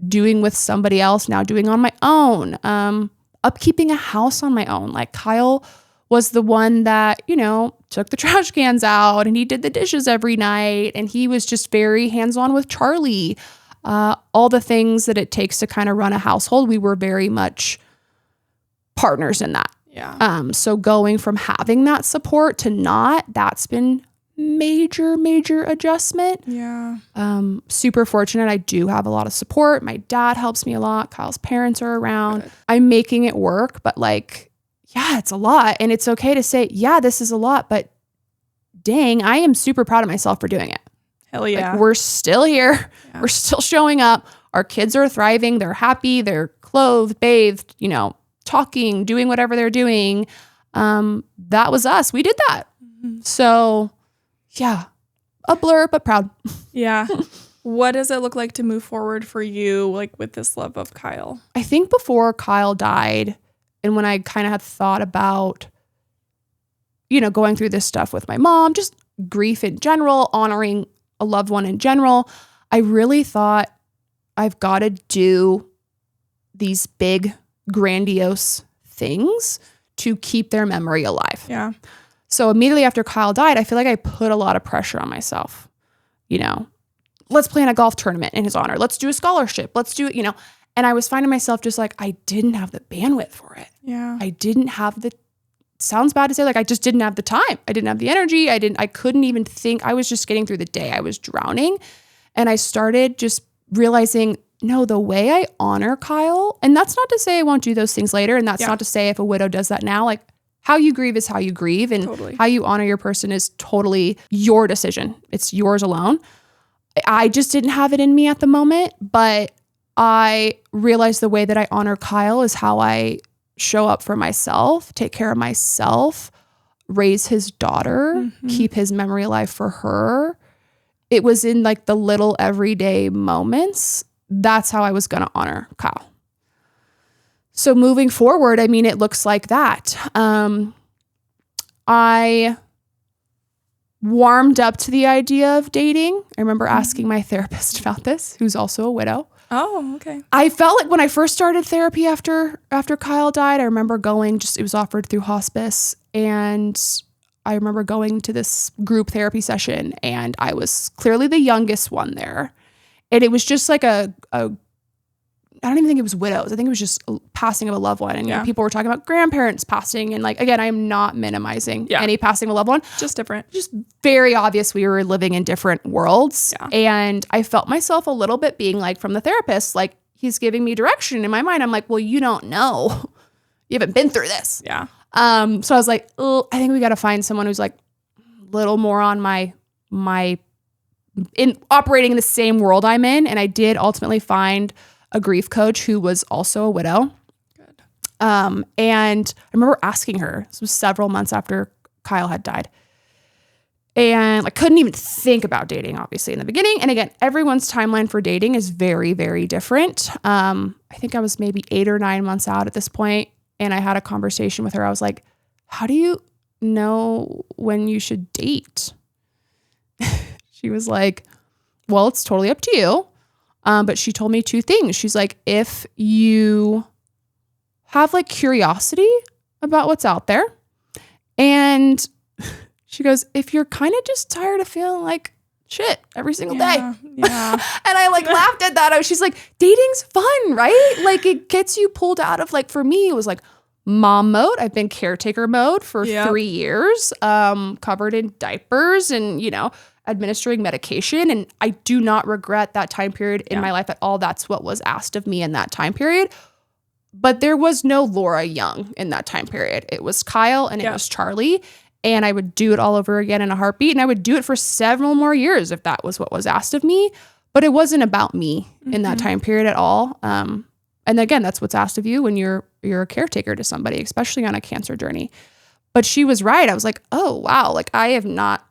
doing with somebody else, now doing on my own, upkeeping a house on my own. Like Kyle was the one that, took the trash cans out and he did the dishes every night. And he was just very hands-on with Charlie. All the things that it takes to kind of run a household, we were very much partners in that. Yeah. So going from having that support to not, that's been major adjustment. Yeah. Super fortunate. I do have a lot of support. My dad helps me a lot. Kyle's parents are around. Good. I'm making it work, but like, it's a lot. And it's okay to say, this is a lot, but dang, I am super proud of myself for doing it. Hell yeah. Like, we're still here. Yeah. We're still showing up. Our kids are thriving. They're happy. They're clothed, bathed, talking, doing whatever they're doing. That was us. We did that. So a blur, but proud. Yeah. What does it look like to move forward for you, like with this love of Kyle? I think before Kyle died, and when I kind of had thought about, going through this stuff with my mom, just grief in general, honoring a loved one in general, I really thought I've got to do these big, grandiose things to keep their memory alive. Yeah. So immediately after Kyle died, I feel like I put a lot of pressure on myself. Let's plan a golf tournament in his honor. Let's do a scholarship. Let's do it, And I was finding myself just like, I didn't have the bandwidth for it. Yeah. I didn't have the, sounds bad to say, like, I just didn't have the time. I didn't have the energy. I couldn't even think. I was just getting through the day. I was drowning. And I started just realizing, no, the way I honor Kyle, and that's not to say I won't do those things later. And that's not to say if a widow does that now, like, how you grieve is how you grieve. And how you honor your person is totally your decision. It's yours alone. I just didn't have it in me at the moment, but I realized the way that I honor Kyle is how I show up for myself, take care of myself, raise his daughter, keep his memory alive for her. It was in like the little everyday moments. That's how I was going to honor Kyle. So moving forward, I mean, it looks like that. I warmed up to the idea of dating. I remember asking my therapist about this, who's also a widow. Oh, okay. I felt like when I first started therapy after Kyle died, I remember going, it was offered through hospice. And I remember going to this group therapy session, and I was clearly the youngest one there. And it was just like I don't even think it was widows. I think it was just passing of a loved one. And you know, people were talking about grandparents passing. And like, again, I am not minimizing any passing of a loved one. Just different. Just very obvious we were living in different worlds. Yeah. And I felt myself a little bit being like, from the therapist, like, he's giving me direction. In my mind, I'm like, well, you don't know. You haven't been through this. Yeah. So I was like, I think we got to find someone who's like a little more on my in operating in the same world I'm in. And I did ultimately find a grief coach who was also a widow. Good. And I remember asking her, this was several months after Kyle had died. And I couldn't even think about dating, obviously, in the beginning. And again, everyone's timeline for dating is very, very different. I think I was maybe 8 or 9 months out at this point, and I had a conversation with her. I was like, how do you know when you should date? She was like, well, it's totally up to you. But she told me 2 things. She's like, if you have like curiosity about what's out there, and she goes, if you're kind of just tired of feeling like shit every single day. Yeah. And I like laughed at that. She's like, dating's fun, right? Like, it gets you pulled out of, like, for me, it was like mom mode. I've been caretaker mode for 3 years, covered in diapers and, you know, administering medication. And I do not regret that time period in my life at all. That's what was asked of me in that time period. But there was no Laura Young in that time period. It was Kyle and it was Charlie. And I would do it all over again in a heartbeat. And I would do it for several more years if that was what was asked of me. But it wasn't about me in that time period at all. And again, that's what's asked of you when you're a caretaker to somebody, especially on a cancer journey. But she was right. I was like, oh, wow. Like, I have not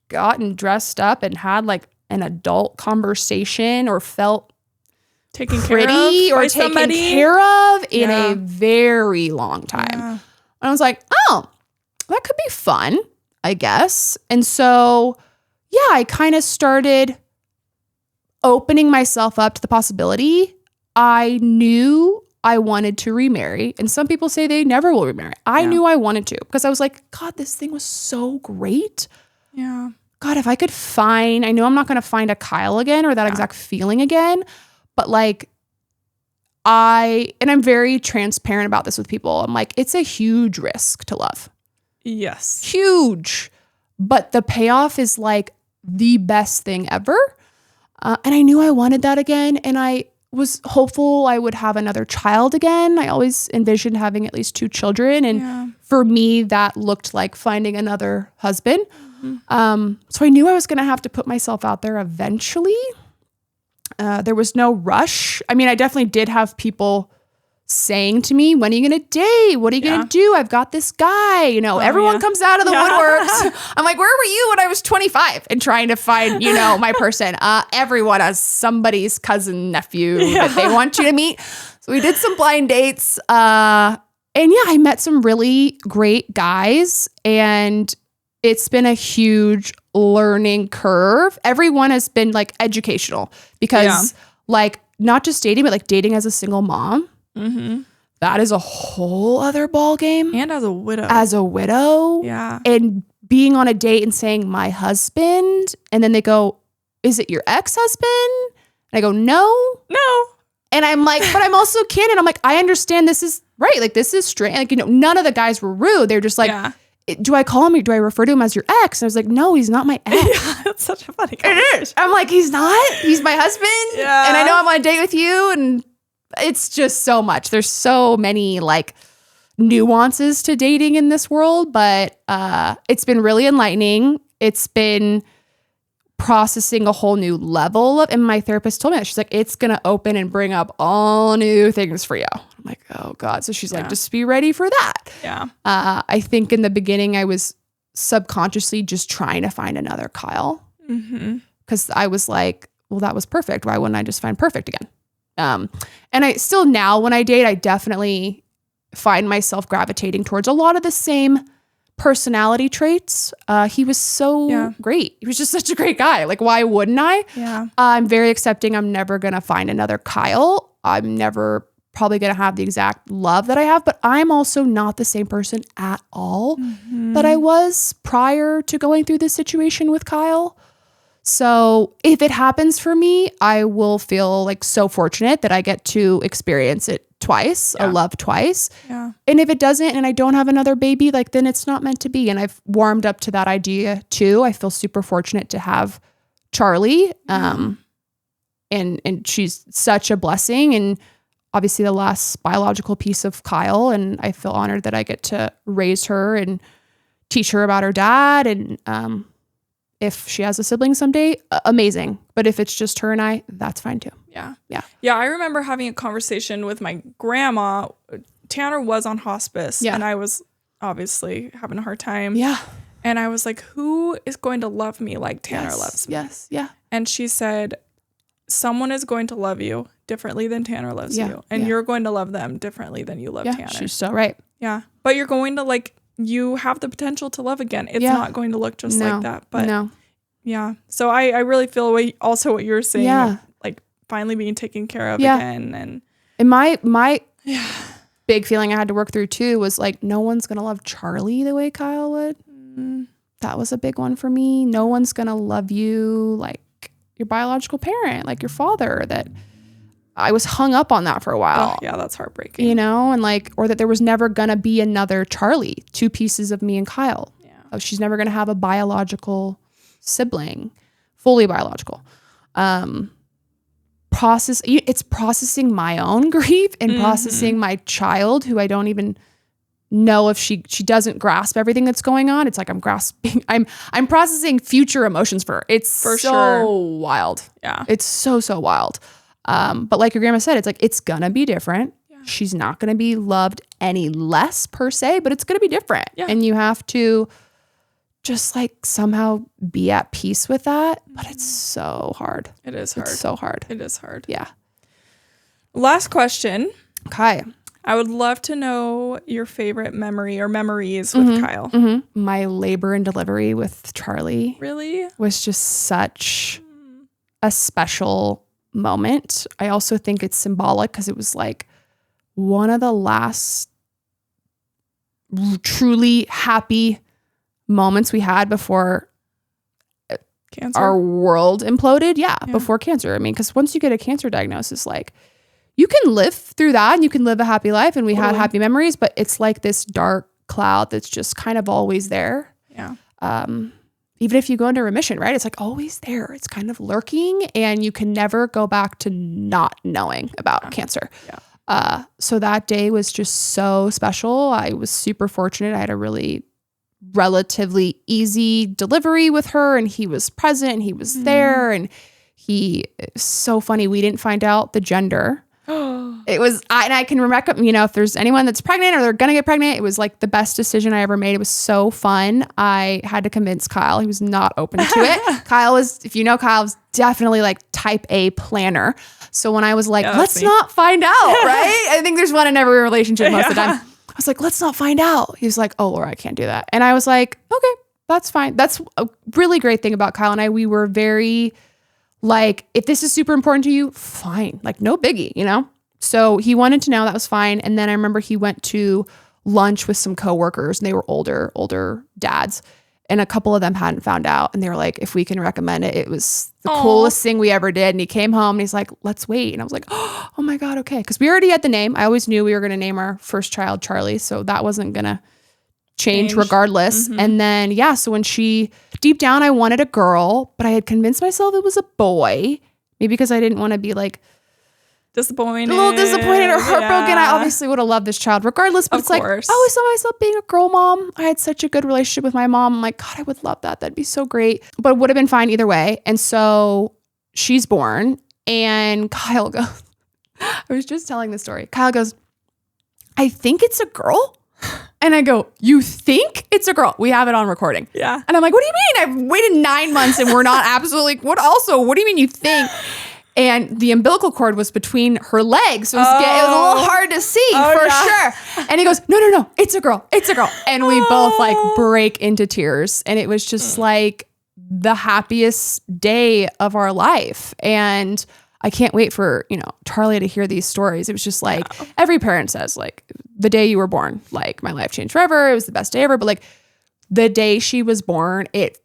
gotten dressed up and had like an adult conversation or felt taken pretty care of or taken care of in a very long time. Yeah. And I was like, oh, that could be fun, I guess. And so, yeah, I kind of started opening myself up to the possibility. I knew I wanted to remarry. And some people say they never will remarry. I knew I wanted to, because I was like, God, this thing was so great. Yeah. God, if I could find, I know I'm not going to find a Kyle again or that exact feeling again, but like I'm very transparent about this with people. I'm like, it's a huge risk to love. Yes. Huge. But the payoff is like the best thing ever. And I knew I wanted that again. And I was hopeful I would have another child again. I always envisioned having at least 2 children. And for me, that looked like finding another husband. So I knew I was going to have to put myself out there eventually. There was no rush. I mean, I definitely did have people saying to me, when are you going to date? What are you going to do? I've got this guy, you know, everyone comes out of the woodworks. I'm like, where were you when I was 25 and trying to find, you know, my person? Everyone has somebody's cousin, nephew that they want you to meet. So we did some blind dates. And I met some really great guys, and it's been a huge learning curve. Everyone has been like educational because like not just dating, but like dating as a single mom. That is a whole other ball game. And as a widow. Yeah. And being on a date and saying my husband, and then they go, is it your ex-husband? And I go, no. And I'm like, but I'm also candid. I'm like, I understand this is right. Like, this is strange. Like, none of the guys were rude. They're just like, do I call him or do I refer to him as your ex? And I was like, no, he's not my ex. Yeah, that's such a funny conversation. I'm like, he's not. He's my husband. Yeah. And I know I'm on a date with you. And it's just so much. There's so many like nuances to dating in this world, but it's been really enlightening. It's been processing a whole new level of, and my therapist told me that. She's like, it's going to open and bring up all new things for you. I'm like, oh God. So she's like, just be ready for that. Yeah. I think in the beginning I was subconsciously just trying to find another Kyle. Because I was like, well, that was perfect. Why wouldn't I just find perfect again? And I still now when I date, I definitely find myself gravitating towards a lot of the same personality traits. He was so great. He was just such a great guy. Like, why wouldn't I? Yeah. I'm very accepting. I'm never going to find another Kyle. I'm never probably going to have the exact love that I have, but I'm also not the same person at all that I was prior to going through this situation with Kyle. So if it happens for me, I will feel like so fortunate that I get to experience it twice, a love twice. Yeah. And if it doesn't, and I don't have another baby, like then it's not meant to be. And I've warmed up to that idea too. I feel super fortunate to have Charlie. And she's such a blessing. And obviously the last biological piece of Kyle. And I feel honored that I get to raise her and teach her about her dad. And, if she has a sibling someday, amazing. But if it's just her and I, that's fine too. Yeah. Yeah. Yeah. I remember having a conversation with my grandma. Tanner was on hospice and I was obviously having a hard time. Yeah. And I was like, who is going to love me like Tanner loves me? Yes. Yeah. And she said, someone is going to love you differently than Tanner loves you. And you're going to love them differently than you love Tanner. She's so right. Yeah. But you're going to you have the potential to love again. It's not going to look just like that. But yeah. So I really feel also what you're saying. Yeah. Like finally being taken care of again. And my big feeling I had to work through too was like, no one's going to love Charlie the way Kyle would. That was a big one for me. No one's going to love you like your biological parent, like your father. That I was hung up on that for a while. Oh, yeah, that's heartbreaking. And like, or that there was never going to be another Charlie, two pieces of me and Kyle. Yeah. Oh, she's never going to have a biological sibling, fully biological. It's processing my own grief and processing my child, who I don't even know if she doesn't grasp everything that's going on. It's like I'm grasping, I'm processing future emotions for her. It's for so sure wild. Yeah. It's so wild. But like your grandma said, it's like, it's gonna be different. Yeah. She's not gonna be loved any less per se, but it's gonna be different. Yeah. And you have to just like somehow be at peace with that. But it's so hard. It is hard. It's so hard. It is hard. Yeah. Last question. Okay. I would love to know your favorite memory or memories with Kyle. My labor and delivery with Charlie really was just such a special moment. I also think it's symbolic because it was like one of the last truly happy moments we had before cancer, our world imploded. Yeah, before cancer. I mean, because once you get a cancer diagnosis, like you can live through that and you can live a happy life, and we had happy memories, but it's like this dark cloud that's just kind of always there. Yeah. Even if you go into remission, right? It's like always there. It's kind of lurking, and you can never go back to not knowing about cancer. Yeah. So that day was just so special. I was super fortunate. I had a really relatively easy delivery with her, and he was present and he was there, and it's so funny. We didn't find out the gender. It was, and I can remember, if there's anyone that's pregnant or they're going to get pregnant, it was like the best decision I ever made. It was so fun. I had to convince Kyle. He was not open to it. Kyle was definitely like type A planner. So when I was like, let's not find out, right? I think there's one in every relationship most of the time. I was like, let's not find out. He was like, oh, Laura, I can't do that. And I was like, okay, that's fine. That's a really great thing about Kyle and I. We were very like, if this is super important to you, fine. Like no biggie, So he wanted to know, that was fine. And then I remember he went to lunch with some coworkers, and they were older dads. And a couple of them hadn't found out. And they were like, if we can recommend it, it was the coolest thing we ever did. And he came home and he's like, let's wait. And I was like, oh my God, okay. Because we already had the name. I always knew we were going to name our first child Charlie. So that wasn't going to change regardless. And then, so when deep down, I wanted a girl, but I had convinced myself it was a boy. Maybe because I didn't want to be like, a little disappointed or heartbroken. I obviously would have loved this child regardless, but it's like, I always saw myself being a girl mom. I had such a good relationship with my mom. I'm like, God, I would love that. That'd be so great. But it would have been fine either way. And so she's born and Kyle goes, I was just telling the story. Kyle goes, I think it's a girl. And I go, you think it's a girl? We have it on recording. Yeah. And I'm like, what do you mean? I've waited 9 months and we're not absolutely, what do you mean you think? And the umbilical cord was between her legs. So it was a little hard to see sure. And he goes, no, it's a girl. It's a girl. And we both like break into tears. And it was just like the happiest day of our life. And I can't wait for, Charlie to hear these stories. It was just like every parent says, like, the day you were born, like my life changed forever. It was the best day ever. But like the day she was born, it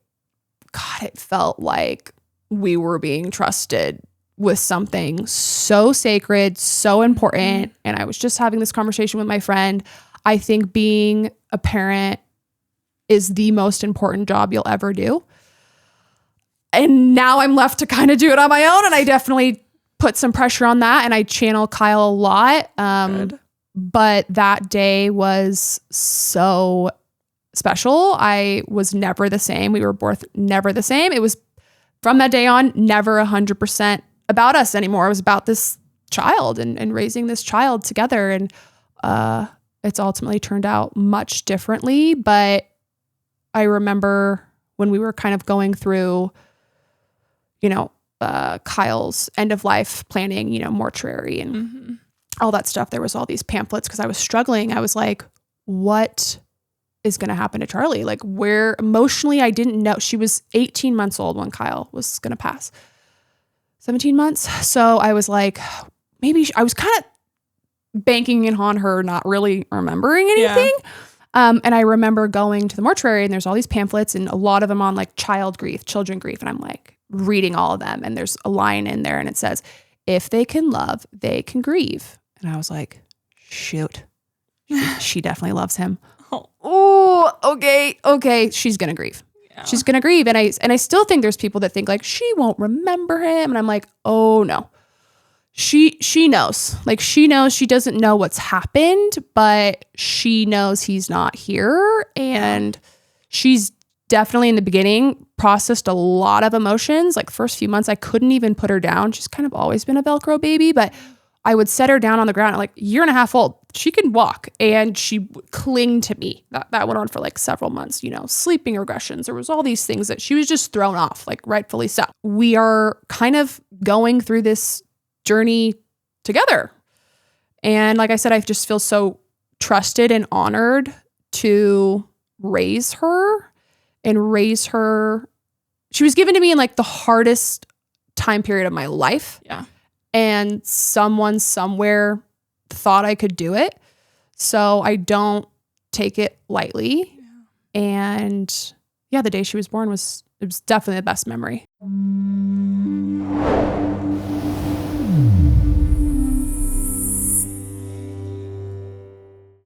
felt like we were being trusted with something so sacred, so important. And I was just having this conversation with my friend. I think being a parent is the most important job you'll ever do. And now I'm left to kind of do it on my own. And I definitely put some pressure on that. And I channel Kyle a lot. But that day was so special. I was never the same. We were both never the same. It was from that day on, never 100% about us anymore. It was about this child and raising this child together. And it's ultimately turned out much differently. But I remember when we were kind of going through, Kyle's end of life planning, mortuary and all that stuff. There was all these pamphlets because I was struggling. I was like, what is going to happen to Charlie? Like where emotionally I didn't know. She was 18 months old when Kyle was going to pass. 17 months. So I was like, maybe I was kind of banking in on her not really remembering anything. Yeah. And I remember going to the mortuary and there's all these pamphlets and a lot of them on like children grief. And I'm like reading all of them. And there's a line in there and it says, if they can love, they can grieve. And I was like, shoot, she definitely loves him. Oh, okay. She's going to grieve. Yeah. She's going to grieve. And I still think there's people that think like, she won't remember him. And I'm like, oh no, she knows, like she knows. She doesn't know what's happened, but she knows he's not here. And she's definitely in the beginning processed a lot of emotions. Like first few months, I couldn't even put her down. She's kind of always been a Velcro baby, but I would set her down on the ground at like 1.5 years old. She can walk and she would cling to me. That went on for like several months, sleeping regressions. There was all these things that she was just thrown off, like rightfully so. We are kind of going through this journey together. And like I said, I just feel so trusted and honored to raise her. She was given to me in like the hardest time period of my life. Yeah. And someone somewhere thought I could do it. So I don't take it lightly. Yeah. And the day she was born was definitely the best memory.